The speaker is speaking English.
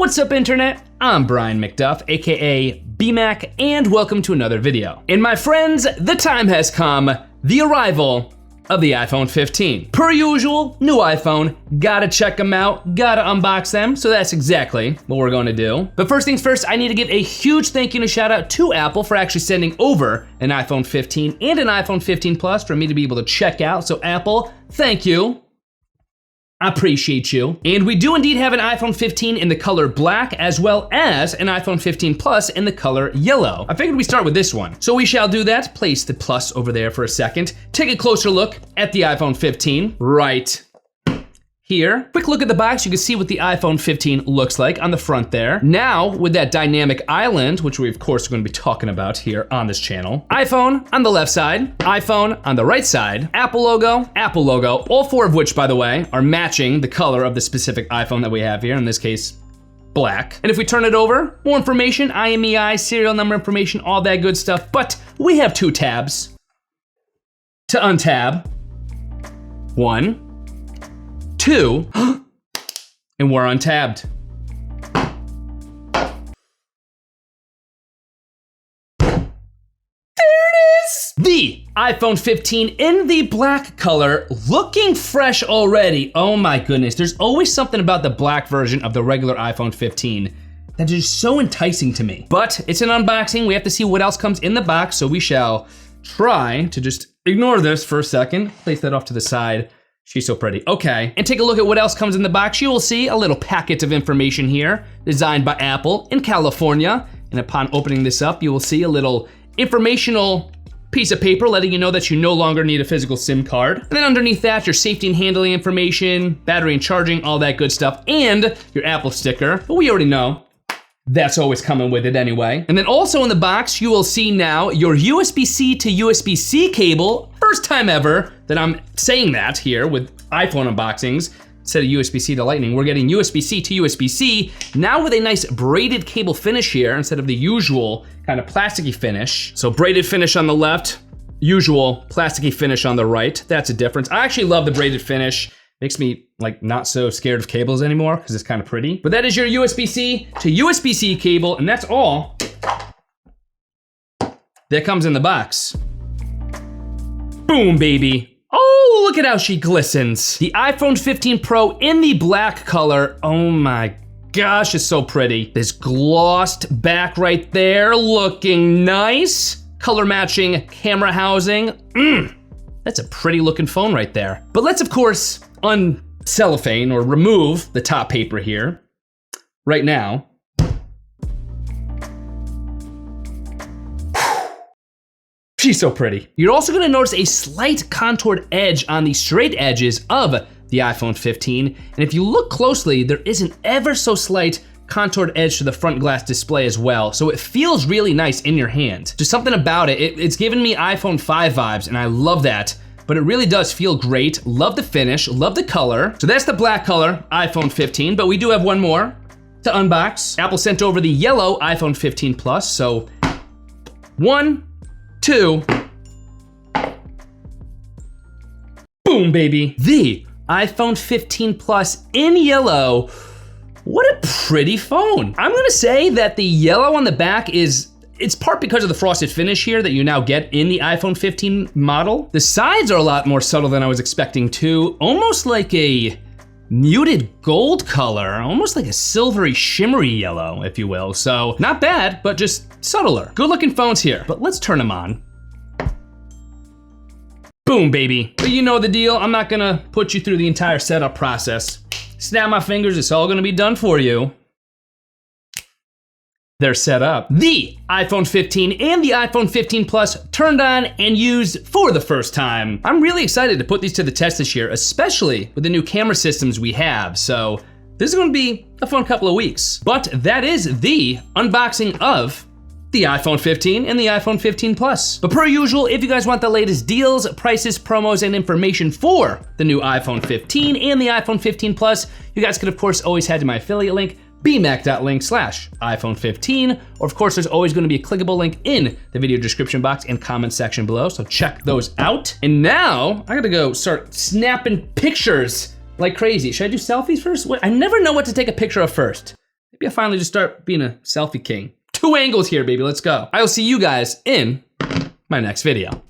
What's up, internet? I'm Brian MacDuff, aka BMac, and welcome to another video. And my friends, the time has come, the arrival of the iPhone 15. Per usual, new iPhone, gotta check them out, gotta unbox them, so that's exactly what we're gonna do. But first things first, I need to give a huge thank you and a shout out to Apple for actually sending over an iPhone 15 and an iPhone 15 Plus for me to be able to check out. So Apple, thank you. I appreciate you. And we do indeed have an iPhone 15 in the color black, as well as an iPhone 15 Plus in the color yellow. I figured we start with this one. So we shall do that. Place the Plus over there for a second. Take a closer look at the iPhone 15 right here. Quick look at the box, you can see what the iPhone 15 looks like on the front there. Now, with that dynamic island, which we of course are gonna be talking about here on this channel. iPhone on the left side, iPhone on the right side, Apple logo, all four of which, by the way, are matching the color of the specific iPhone that we have here, in this case, black. And if we turn it over, more information, IMEI, serial number information, all that good stuff, but we have two tabs to untab. One, two, and we're untabbed. There it is! The iPhone 15 in the black color, looking fresh already. Oh my goodness, there's always something about the black version of the regular iPhone 15 that is so enticing to me. But it's an unboxing, we have to see what else comes in the box, so we shall try to just ignore this for a second, place that off to the side. She's so pretty. Okay, and take a look at what else comes in the box. You will see a little packet of information here, designed by Apple in California. And upon opening this up, you will see a little informational piece of paper letting you know that you no longer need a physical SIM card. And then underneath that, your safety and handling information, battery and charging, all that good stuff, and your Apple sticker. But we already know that's always coming with it anyway. And then also in the box, you will see now your USB-C to USB-C cable. First time ever that I'm saying that here with iPhone unboxings. Instead of USB-C to Lightning, we're getting USB-C to USB-C, now with a nice braided cable finish here instead of the usual kind of plasticky finish. So braided finish on the left, usual plasticky finish on the right. That's a difference. I actually love the braided finish. Makes me like not so scared of cables anymore because it's kind of pretty. But that is your USB-C to USB-C cable, and that's all that comes in the box. Boom, baby. Oh, look at how she glistens. The iPhone 15 Pro in the black color. Oh my gosh, it's so pretty. This glossed back right there, looking nice. Color matching camera housing. That's a pretty looking phone right there. But let's of course cellophane or remove the top paper here right now. She's so pretty. You're also gonna notice a slight contoured edge on the straight edges of the iPhone 15. And if you look closely, there is an ever so slight contoured edge to the front glass display as well. So it feels really nice in your hand. Just something about it, it's giving me iPhone 5 vibes, and I love that. But it really does feel great. Love the finish, love the color. So that's the black color iPhone 15, but we do have one more to unbox. Apple sent over the yellow iPhone 15 Plus, so 1, 2, boom, baby. The iPhone 15 Plus in yellow. What a pretty phone. I'm gonna say that the yellow on the back it's part because of the frosted finish here that you now get in the iPhone 15 model. The sides are a lot more subtle than I was expecting too. Almost like a muted gold color, almost like a silvery shimmery yellow, if you will. So not bad, but just subtler. Good looking phones here, but let's turn them on. Boom, baby. But you know the deal, I'm not gonna put you through the entire setup process. Snap my fingers, it's all gonna be done for you. They're set up. The iPhone 15 and the iPhone 15 Plus turned on and used for the first time. I'm really excited to put these to the test this year, especially with the new camera systems we have. So this is gonna be a fun couple of weeks. But that is the unboxing of the iPhone 15 and the iPhone 15 Plus. But per usual, if you guys want the latest deals, prices, promos, and information for the new iPhone 15 and the iPhone 15 Plus, you guys could of course always head to my affiliate link, bmac.link/iPhone15, or of course there's always gonna be a clickable link in the video description box and comment section below, so check those out. And now, I gotta go start snapping pictures like crazy. Should I do selfies first? I never know what to take a picture of first. maybe I'll finally just start being a selfie king. 2 angles here, baby, let's go. I will see you guys in my next video.